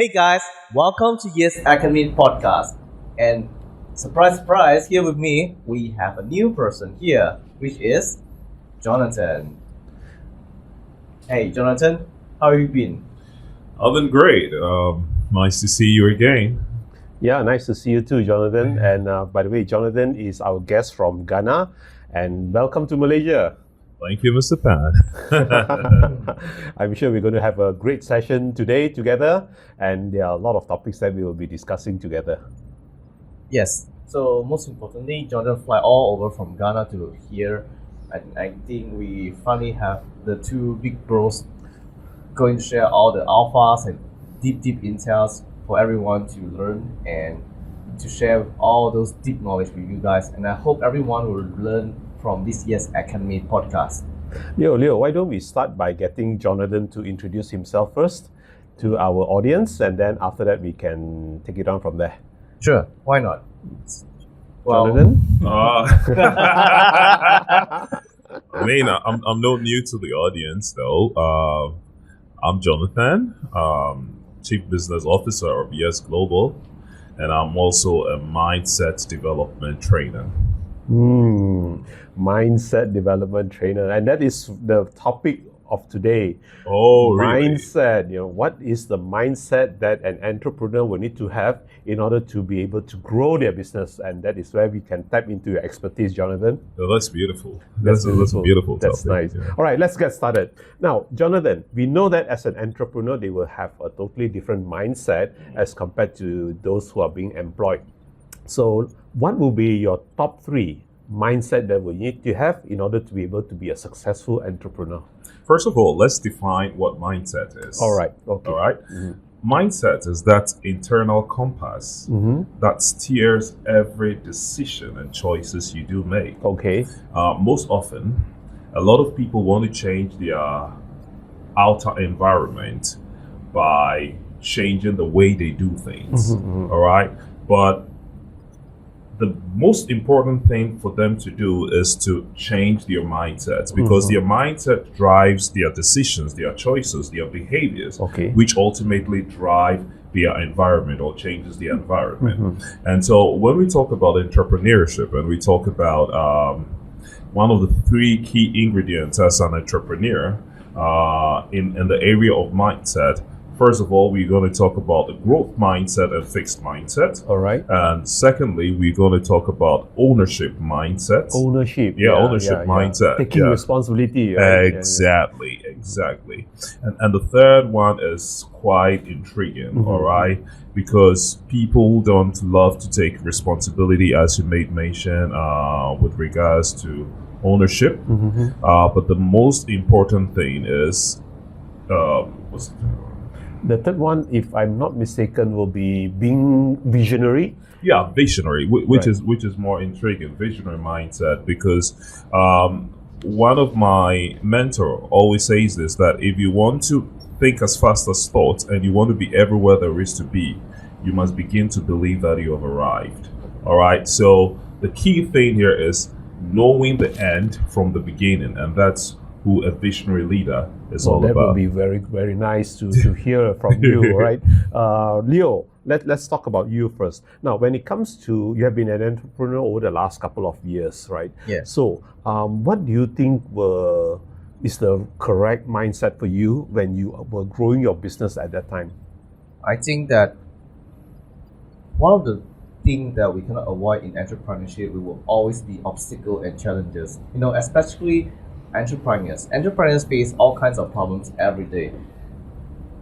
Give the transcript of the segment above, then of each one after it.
Hey guys, welcome to Yes Academy podcast. And surprise, surprise, here with me, we have a new person here, which is Jonathan. Hey Jonathan, how have you been? I've been great. Nice to see you again. Yeah, nice to see you too, Jonathan. And by the way, Jonathan is our guest from Ghana, and welcome to Malaysia. Thank you, Mr. Pan. I'm sure we're going to have a great session today together, and there are a lot of topics that we will be discussing together. Yes. So most importantly, Jonathan fly all over from Ghana to here. And I think we finally have the two big bros going to share all the alphas and deep intels for everyone to learn and to share all those deep knowledge with you guys. And I hope everyone will learn from this Yes Academy podcast. Leo, why don't we start by getting Jonathan to introduce himself first to our audience, and then after that we can take it on from there. Sure, why not? Jonathan? I mean, I'm not new to the audience though. I'm Jonathan, Chief Business Officer of Yes Global, and I'm also a mindset development trainer. Mindset development trainer, and that is the topic of today. Oh, really? Mindset. What is the mindset that an entrepreneur will need to have in order to be able to grow their business? And that is where we can tap into your expertise, Jonathan. Oh, that's beautiful. That's a beautiful That's topic. nice. Yeah. All right, let's get started. Now, Jonathan, we know that as an entrepreneur, they will have a totally different mindset as compared to those who are being employed. So, what will be your top 3 mindset that we need to have in order to be able to be a successful entrepreneur? First of all, let's define what mindset is. All right. Okay. All right. Mindset is that internal compass that steers every decision and choices you do make. Okay. Most often, a lot of people want to change their outer environment by changing the way they do things. All right. But the most important thing for them to do is to change their mindset, because their mindset drives their decisions, their choices, their behaviors, Okay. which ultimately drive their environment or changes the environment. And so when we talk about entrepreneurship and we talk about one of the 3 key ingredients as an entrepreneur in the area of mindset, first of all, we're going to talk about the growth mindset and fixed mindset. All right. And secondly, we're going to talk about ownership mindset. Ownership. Ownership mindset. Taking Yeah. responsibility. Right? Exactly. And the third one is quite intriguing, all right? Because people don't love to take responsibility, as you made mention, with regards to ownership. But the most important thing is, what's the third one? The third one, if I'm not mistaken, will be being visionary. Yeah, visionary, which Right. is more intriguing, visionary mindset, because one of my mentor always says this, that if you want to think as fast as thought and you want to be everywhere there is to be, you must begin to believe that you have arrived. All right. So the key thing here is knowing the end from the beginning, and that's who a visionary leader is all That about. will be very, very nice to hear from you, right? Leo, let's talk about you first. Now, when it comes to, you have been an entrepreneur over the last couple of years, right? Yeah. So, what do you think is the correct mindset for you when you were growing your business at that time? I think that one of the things that we cannot avoid in entrepreneurship, it will always be obstacles and challenges. Especially entrepreneurs. Entrepreneurs face all kinds of problems every day.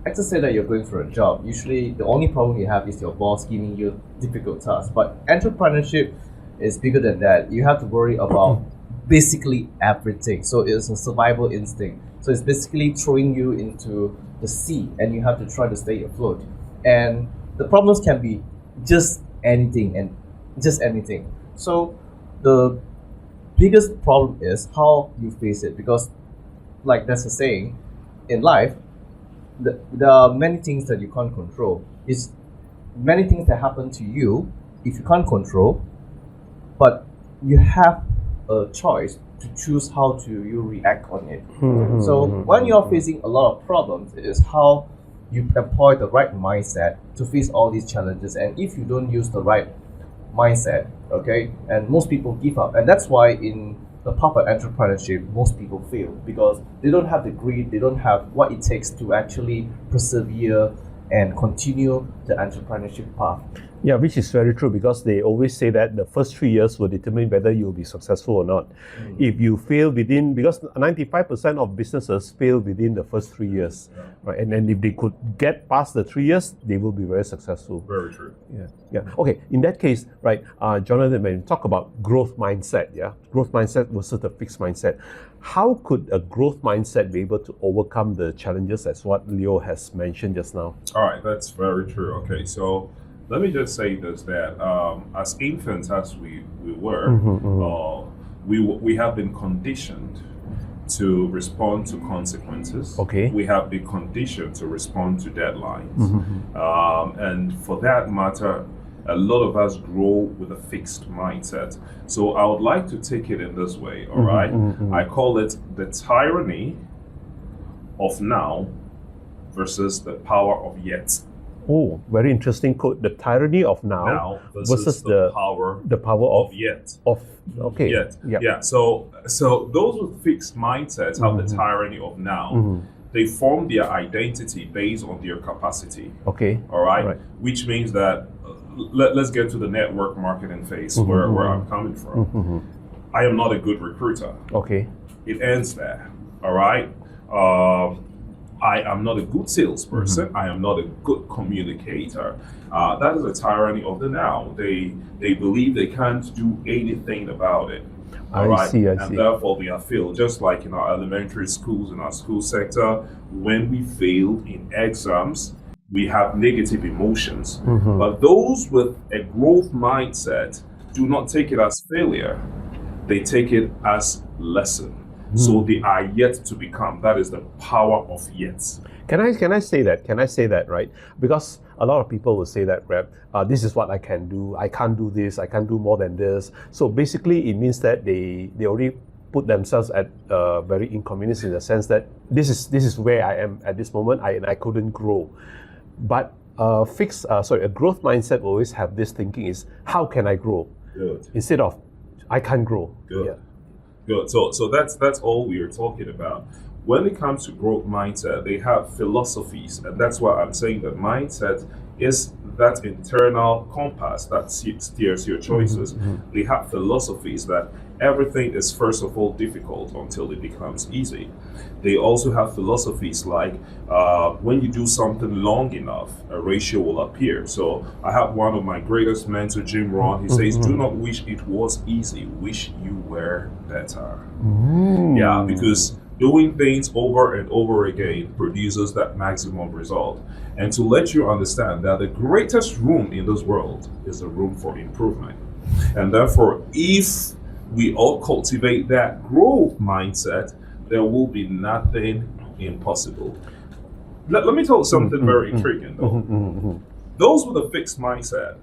Let's just say that you're going for a job. Usually, the only problem you have is your boss giving you difficult tasks. But entrepreneurship is bigger than that. You have to worry about basically everything. So it's a survival instinct. So it's basically throwing you into the sea, and you have to try to stay afloat. And the problems can be just anything. So the biggest problem is how you face it, because like there's a saying in life, there are many things that you can't control. It's many things that happen to you if you can't control, but you have a choice to choose how to you react on it. So when you're facing a lot of problems, it is how you employ the right mindset to face all these challenges. And if you don't use the right mindset, okay, and most people give up. And that's why in the path of entrepreneurship, most people fail because they don't have the grit, they don't have what it takes to actually persevere and continue the entrepreneurship path. Yeah, which is very true because they always say that the first 3 years will determine whether you'll be successful or not. If you fail within, because 95% of businesses fail within the first 3 years, right? And then if they could get past the 3 years, they will be very successful. Very true. Yeah. Okay. In that case, right, Jonathan, when you talk about growth mindset, growth mindset versus the fixed mindset, how could a growth mindset be able to overcome the challenges as what Leo has mentioned just now? All right, that's very true. Okay, so let me just say this: that as infants, as we were, we have been conditioned to respond to consequences. Okay. We have been conditioned to respond to deadlines, and for that matter, a lot of us grow with a fixed mindset. So I would like to take it in this way. All right, I call it the tyranny of now versus the power of yet. Oh, very interesting quote. The tyranny of now versus the power of yet. Okay. Yet. Yep. Yeah. So those with fixed mindsets have the tyranny of now. They form their identity based on their capacity. Okay. All right. Which means that let's get to the network marketing phase where I'm coming from. I am not a good recruiter. Okay. It ends there. All right. I am not a good salesperson. I am not a good communicator. That is a tyranny of the now. They believe they can't do anything about it. I see. And therefore we have failed. Just like in our elementary schools, in our school sector, when we fail in exams, we have negative emotions. But those with a growth mindset do not take it as failure. They take it as lesson. So they are yet to become. That is the power of yet. Can I say that? Can I say that, right? Because a lot of people will say that, this is what I can do. I can't do this. I can't do more than this. So basically, it means that they already put themselves at very inconvenience in the sense that this is where I am at this moment. I couldn't grow. But a growth mindset will always have this thinking is, how can I grow? Good. Instead of, I can't grow. Good. Yeah. Good. So that's all we are talking about. When it comes to growth mindset, they have philosophies, and that's why I'm saying that mindset is that internal compass that steers your choices. They have philosophies that everything is first of all difficult until it becomes easy. They also have philosophies like when you do something long enough, a ratio will appear. So I have one of my greatest mentors, Jim Rohn. He says, "Do not wish it was easy. Wish you were better." Yeah, because doing things over and over again produces that maximum result. And to let you understand that the greatest room in this world is the room for improvement. And therefore, if we all cultivate that growth mindset, there will be nothing impossible. Let me tell you something very intriguing though. Those with a fixed mindset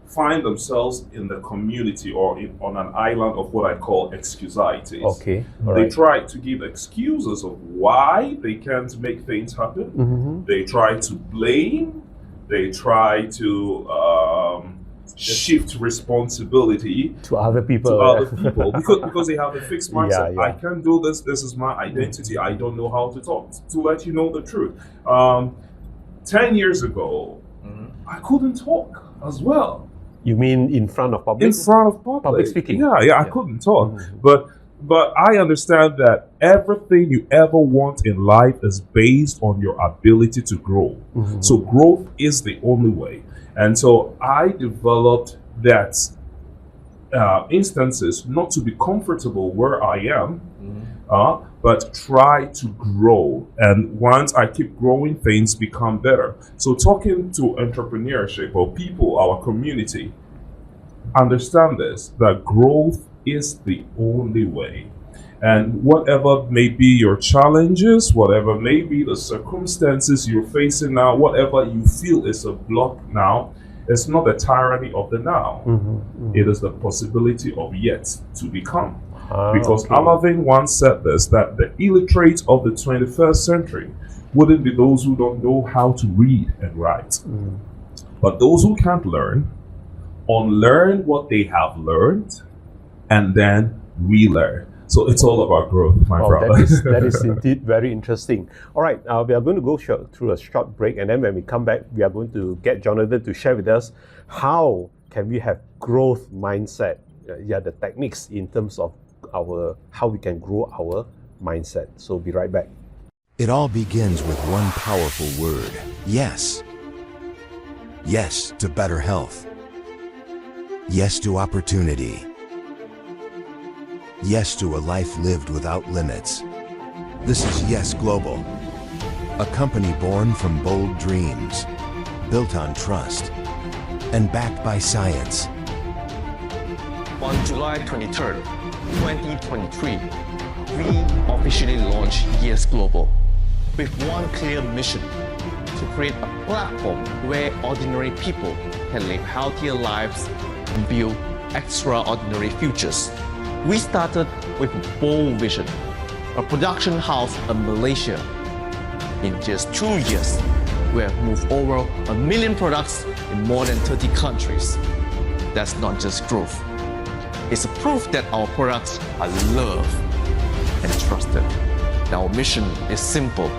find themselves in the community or on an island of what I call excuseities. Okay. They try to give excuses of why they can't make things happen. They try to blame. They try to shift responsibility to other people. because they have a fixed mindset. I can't do this. This is my identity. I don't know how to talk. To let you know the truth, 10 years ago, I couldn't talk as well. You mean in front of public? In front of public speaking. Yeah, I couldn't talk. But I understand that everything you ever want in life is based on your ability to grow. So growth is the only way. And so I developed that instances not to be comfortable where I am, but try to grow. And once I keep growing, things become better. So talking to entrepreneurship or people, our community, understand this, that growth is the only way. And whatever may be your challenges, whatever may be the circumstances you're facing now, whatever you feel is a block now, it's not the tyranny of the now. It is the possibility of yet to become. Because Alavin once said this, that the illiterate of the 21st century wouldn't be those who don't know how to read and write. But those who can't learn, unlearn what they have learned, and then relearn. So it's all about growth, my brother. That is indeed very interesting. All right, we are going to go through a short break, and then when we come back, we are going to get Jonathan to share with us how can we have growth mindset, the techniques in terms of how we can grow our mindset. So be right back. It all begins with one powerful word: yes. Yes to better health. Yes to opportunity. Yes to a life lived without limits. This is Yes Global, a company born from bold dreams, built on trust, and backed by science. On July 23rd, 2023, we officially launched Yes Global with one clear mission: to create a platform where ordinary people can live healthier lives and build extraordinary futures. We started with a bold vision, a production house in Malaysia. In just 2 years, we have moved over 1 million products in more than 30 countries. That's not just growth. It's a proof that our products are loved and trusted. Our mission is simple: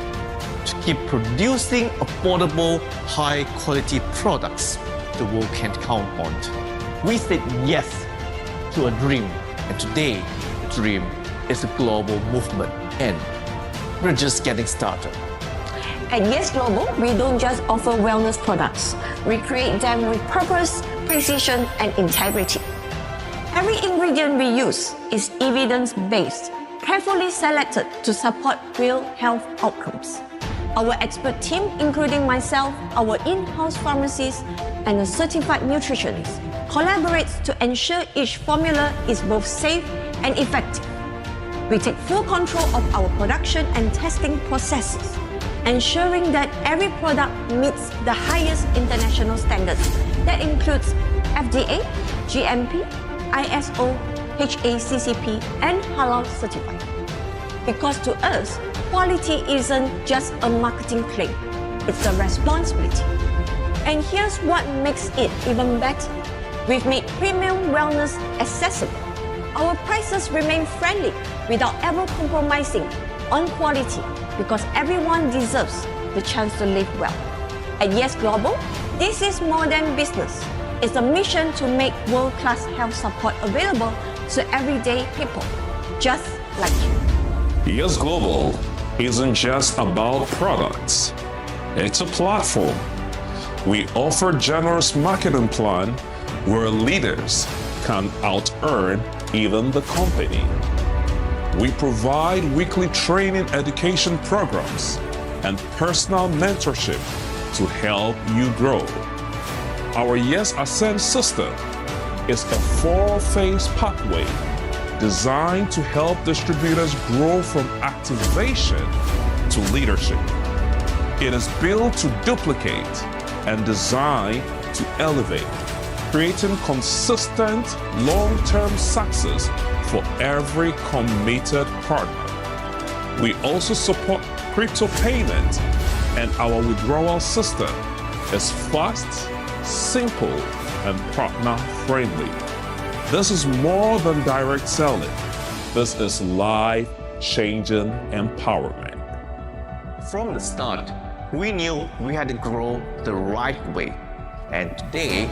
to keep producing affordable, high-quality products the world can count on. We said yes to a dream, and today the dream is a global movement, and we're just getting started. At Yes Global, we don't just offer wellness products. We create them with purpose, precision, and integrity. Every ingredient we use is evidence-based, carefully selected to support real health outcomes. Our expert team, including myself, our in-house pharmacist, and a certified nutritionist, collaborates to ensure each formula is both safe and effective. We take full control of our production and testing processes, ensuring that every product meets the highest international standards. That includes FDA, GMP, ISO, HACCP, and Halal certified. Because to us, quality isn't just a marketing claim, it's a responsibility. And here's what makes it even better. We've made premium wellness accessible. Our prices remain friendly without ever compromising on quality, because everyone deserves the chance to live well. At Yes Global, this is more than business. It's a mission to make world-class health support available to everyday people, just like you. Yes Global isn't just about products. It's a platform. We offer generous marketing plan where leaders can out-earn even the company. We provide weekly training education programs and personal mentorship to help you grow. Our Yes Ascend system is a 4-phase pathway designed to help distributors grow from activation to leadership. It is built to duplicate and designed to elevate, creating consistent long-term success for every committed partner. We also support crypto payment, and our withdrawal system is fast, simple, and partner-friendly. This is more than direct selling. This is life-changing empowerment. From the start, we knew we had to grow the right way. And today,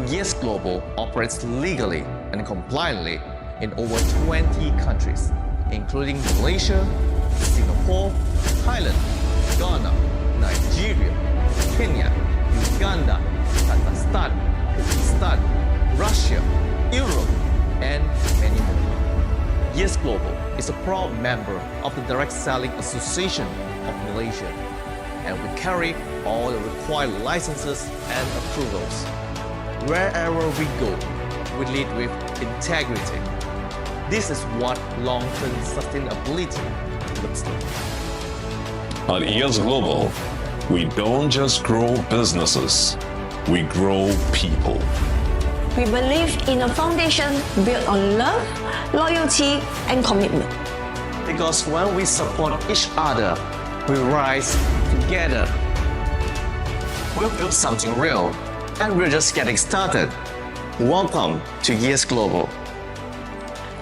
Yes Global operates legally and compliantly in over 20 countries, including Malaysia, Singapore, Thailand, Ghana, Nigeria, Kenya, Uganda, Kazakhstan, Pakistan, Russia, Europe, and many more. Yes Global is a proud member of the Direct Selling Association of Malaysia, and we carry all the required licenses and approvals. Wherever we go, we lead with integrity. This is what long-term sustainability looks like. At Yes Global, we don't just grow businesses, we grow people. We believe in a foundation built on love, loyalty, and commitment. Because when we support each other, We rise together. We'll build something real, and we're just getting started. Welcome to Yes Global.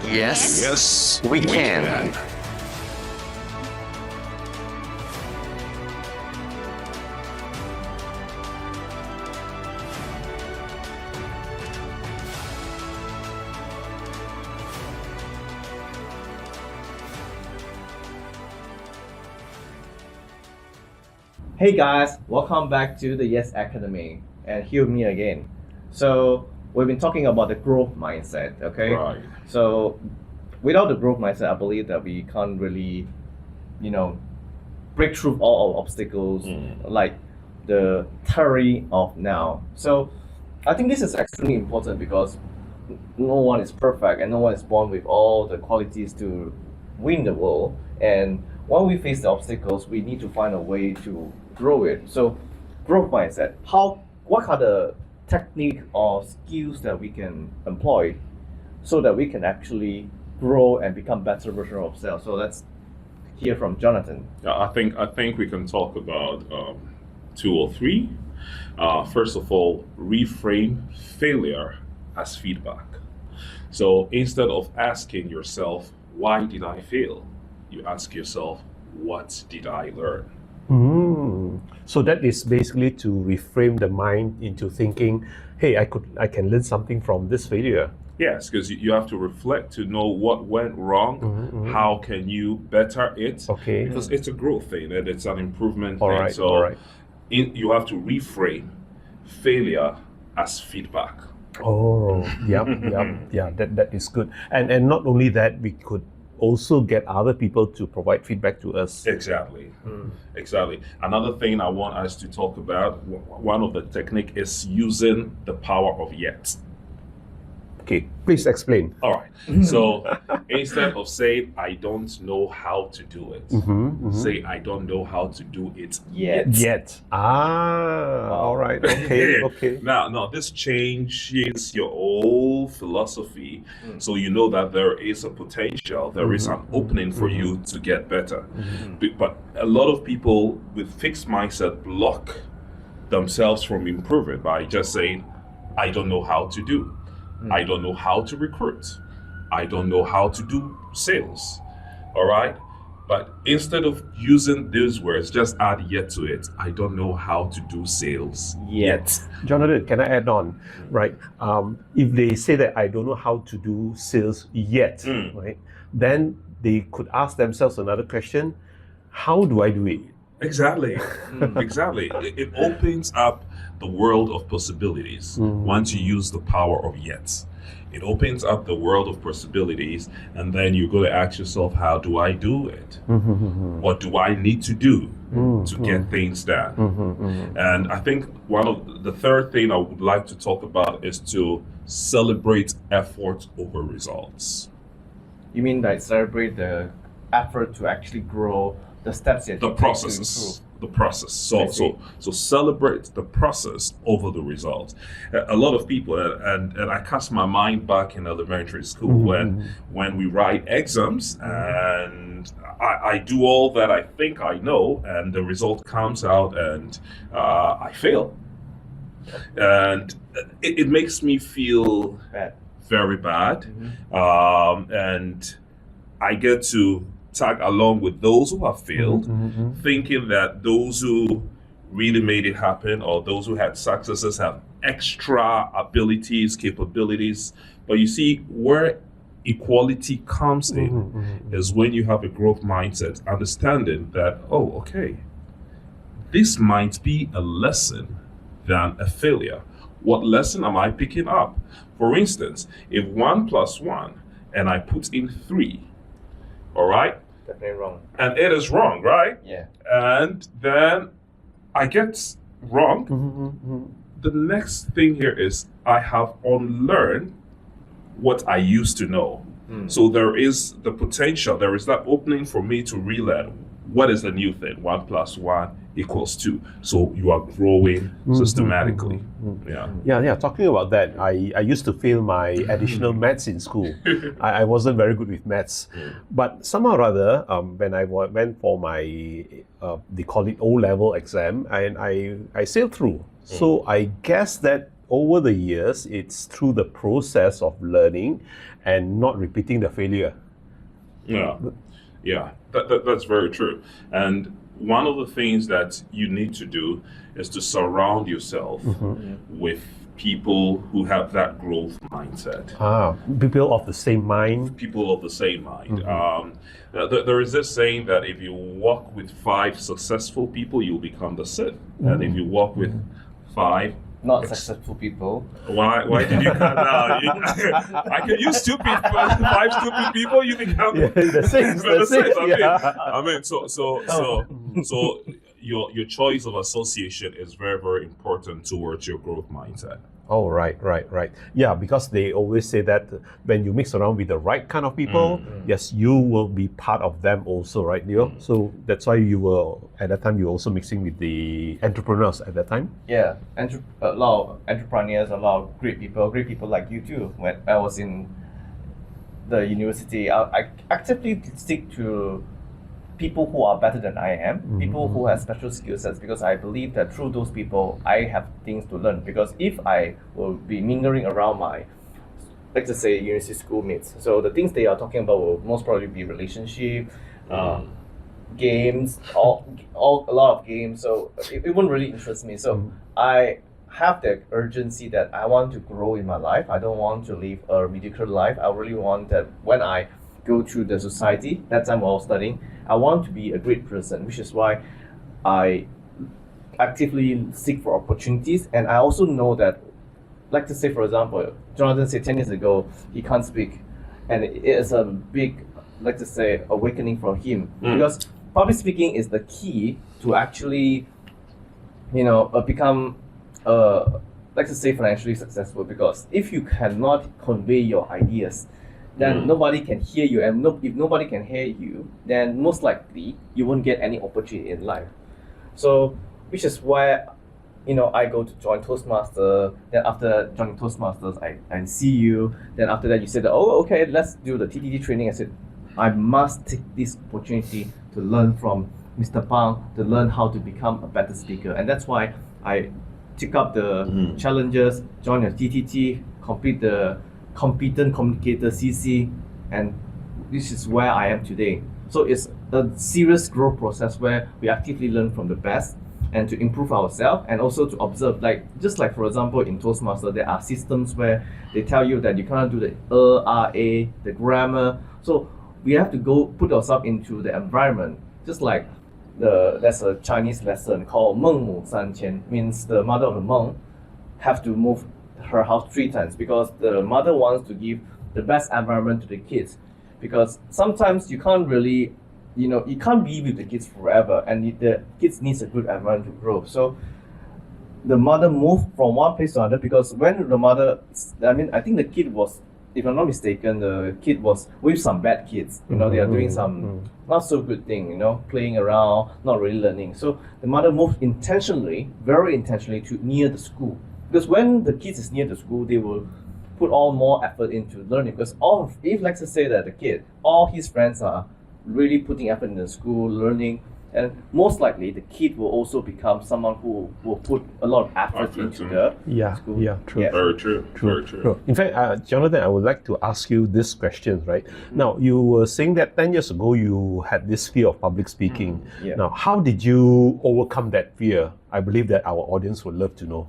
Yes, Yes, we can. Hey guys, welcome back to the Yes Academy, and here with me again. So we've been talking about the growth mindset, okay? Right. So without the growth mindset, I believe that we can't really, break through all our obstacles, like the theory of now. So I think this is extremely important because no one is perfect and no one is born with all the qualities to win the world. And when we face the obstacles, we need to find a way to grow it. So growth mindset, what are the technique or skills that we can employ so that we can actually grow and become better version of ourselves? So let's hear from Jonathan. Yeah, I think we can talk about 2 or 3. First of all, reframe failure as feedback. So instead of asking yourself, why did I fail? You ask yourself, what did I learn? So that is basically to reframe the mind into thinking, hey, I can learn something from this failure. Yes, because you have to reflect to know what went wrong, how can you better it? Okay. Because it's a growth thing, and it's an improvement All thing. right, So all right. you have to reframe failure as feedback. Oh, yeah, that is good. And not only that, we could also get other people to provide feedback to us. Exactly. Exactly. Another thing I want us to talk about, one of the technique is using the power of yet. Okay, please explain. All right. So instead of saying, I don't know how to do it, say, I don't know how to do it yet. Yet. All right. Okay, okay. Now, this changes your whole philosophy. So you know that there is a potential, there is an opening for you to get better. But a lot of people with fixed mindset block themselves from improving by just saying, I don't know how to do. I don't know how to recruit. I don't know how to do sales. All right? But instead of using those words, just add yet to it. I don't know how to do sales yet. Jonathan, can I add on? Right. If they say that I don't know how to do sales yet, right, then they could ask themselves another question: how do I do it? Exactly. Exactly. It opens up the world of possibilities once you use the power of yet. It opens up the world of possibilities, and then you're going to ask yourself, how do I do it? What do I need to do to get things done? And I think one of the third thing I would like to talk about is to celebrate effort over results. You mean like celebrate the effort to actually grow, the steps that The you take to process. improve? The process. I see. So celebrate the process over the result. A lot of people, and I cast my mind back in elementary school when we write exams and I do all that I think I know, and the result comes out and I fail. And it makes me feel Bad. very bad. And I get to tag along with those who have failed, thinking that those who really made it happen or those who had successes have extra abilities, capabilities. But you see, where equality comes in is when you have a growth mindset, understanding that, oh, okay, this might be a lesson than a failure. What lesson am I picking up? For instance, if 1 + 1 and I put in 3, all right? Definitely wrong. And it is wrong, right? Yeah. And then I get wrong. The next thing here is I have unlearned what I used to know. So there is the potential, there is that opening for me to relearn what is the new thing? 1 + 1 = 2. So you are growing systematically. Yeah. Talking about that, I used to fail my additional maths in school. I wasn't very good with maths. But somehow or other, when I went for my, they call it O-level exam, and I sailed through. So I guess that over the years, it's through the process of learning and not repeating the failure. Yeah, that's very true. And one of the things that you need to do is to surround yourself with people who have that growth mindset. People of the same mind. People of the same mind. There is this saying that if you walk with 5 successful people, you'll become the 6th. And if you walk with 5 Not successful people. Why did you cut down? I can use 5 stupid people. You become the 6th. the 6th. Yeah. I mean, so your choice of association is very, very important towards your growth mindset. Oh, right. Yeah, because they always say that when you mix around with the right kind of people, yes, you will be part of them also, right, Leo? So that's why you were, at that time, you were also mixing with the entrepreneurs at that time? Yeah, a lot of entrepreneurs, a lot of great people like you too. When I was in the university, I actively stick to people who are better than I am, people who have special skill sets, because I believe that through those people, I have things to learn. Because if I will be mingling around my, let's just say, university schoolmates, so the things they are talking about will most probably be relationship, games, a lot of games. So it wouldn't really interest me. So I have the urgency that I want to grow in my life. I don't want to live a ridiculous life. I really want that when I go through the society, that time while studying, I want to be a great person, which is why I actively seek for opportunities. And I also know that, like to say, for example, Jonathan said 10 years ago, he can't speak. And it is a big, like to say, awakening for him. Because public speaking is the key to actually, become, like to say, financially successful. Because if you cannot convey your ideas, then nobody can hear you, and if nobody can hear you, then most likely you won't get any opportunity in life. So, which is why, I go to join Toastmaster. Then after joining Toastmasters, I see you. Then after that, you said, "Oh, okay, let's do the TTT training." I said, I must take this opportunity to learn from Mr. Pang, to learn how to become a better speaker, and that's why I took up the challenges, join the TTT, complete the Competent Communicator CC, and this is where I am today. So it's a serious growth process where we actively learn from the best and to improve ourselves, and also to observe, just like for example in Toastmaster, there are systems where they tell you that you cannot do the the grammar. So we have to go put ourselves into the environment. Just like there's a Chinese lesson called 孟母三迁, means the mother of the monk have to move her house 3 times, because the mother wants to give the best environment to the kids. Because sometimes you can't really, you can't be with the kids forever, and the kids needs a good environment to grow. So the mother moved from one place to another, because when the mother, I think the kid was, if I'm not mistaken, the kid was with some bad kids. They are doing some not so good thing, playing around, not really learning. So the mother moved intentionally, very intentionally, to near the school. Because when the kids is near the school, they will put all more effort into learning. Because if let's just say that the kid, all his friends are really putting effort in the school, learning, and most likely the kid will also become someone who will put a lot of effort into the school. Yeah, true. Yeah. Very true. In fact, Jonathan, I would like to ask you this question, right? Now, you were saying that 10 years ago you had this fear of public speaking. Yeah. Now, how did you overcome that fear? I believe that our audience would love to know.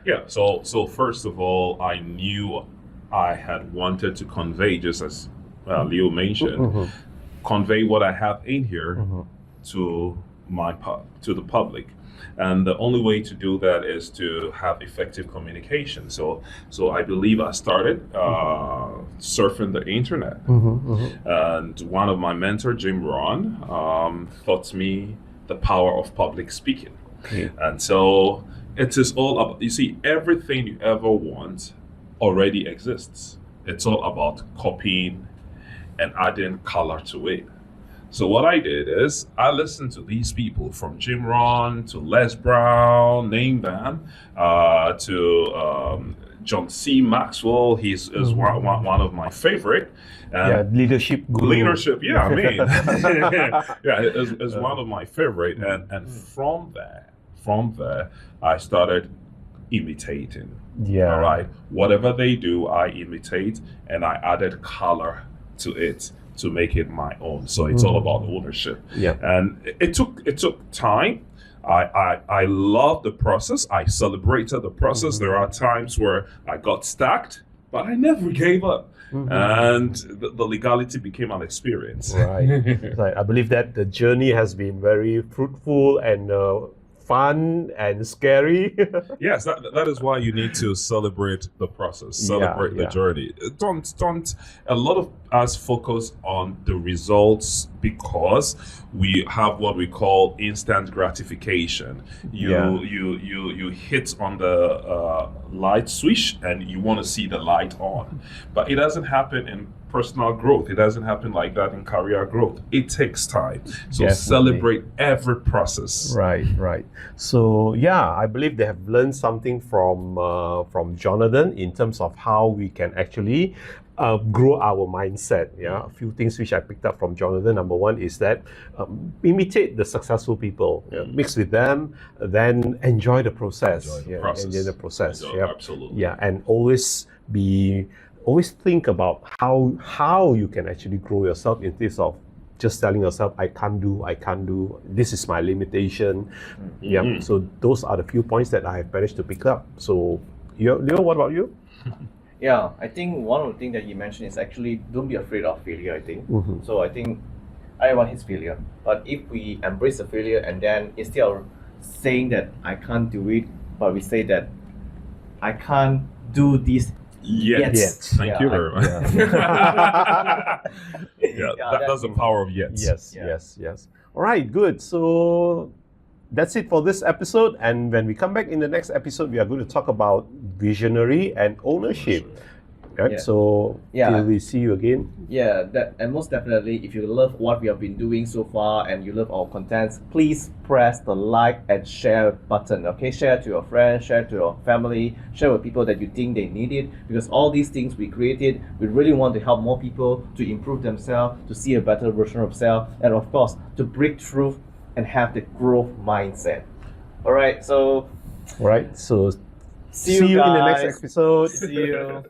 Yeah, so first of all, I knew I had wanted to convey, just as Leo mentioned, convey what I have in here to the public. And the only way to do that is to have effective communication. So I believe I started surfing the internet. And one of my mentors, Jim Ron, taught me the power of public speaking. Okay. And so it is all about, you see, everything you ever want already exists. It's all about copying and adding color to it. So what I did is I listened to these people from Jim Rohn to Les Brown, name them, to John C. Maxwell. He's is one of my favorite. Leadership guru. Leadership, yeah, I mean, yeah, is one of my favorite. And from there, I started imitating. Yeah. All right. Whatever they do, I imitate, and I added color to it to make it my own. So it's all about ownership. Yeah. And it took time. I love the process. I celebrated the process. There are times where I got stacked, but I never gave up. And the legality became an experience. Right. Right. I believe that the journey has been very fruitful and fun and scary. Yes, that is why you need to celebrate the process, celebrate the journey. Don't. A lot of us focus on the results because we have what we call instant gratification. You hit on the light switch and you want to see the light on, but it doesn't happen in personal growth. It doesn't happen like that in career growth. It takes time. So Definitely. celebrate every process. Right. So I believe they have learned something from Jonathan in terms of how we can actually grow our mindset. A few things which I picked up from Jonathan. Number one is that imitate the successful people, mix with them, then enjoy the process. Enjoy the process. Absolutely. And always think about how you can actually grow yourself instead of just telling yourself, I can't do, this is my limitation. So those are the few points that I have managed to pick up. So, Leo, what about you? Yeah, I think one of the things that you mentioned is actually don't be afraid of failure, I think. So I think everyone hates failure. But if we embrace the failure and then instead of saying that I can't do it, but we say that I can't do this Yet. Thank you very much. That's the power of yet. Yes. All right, good. So that's it for this episode. And when we come back in the next episode, we are going to talk about visionary and ownership. Right? So till we see you again. And most definitely, if you love what we have been doing so far and you love our contents, please press the like and share button. Okay, share to your friends, share to your family, share with people that you think they need it, because all these things we created, we really want to help more people to improve themselves, to see a better version of themselves, and of course to break through and have the growth mindset. All right, so see you guys in the next episode. See you.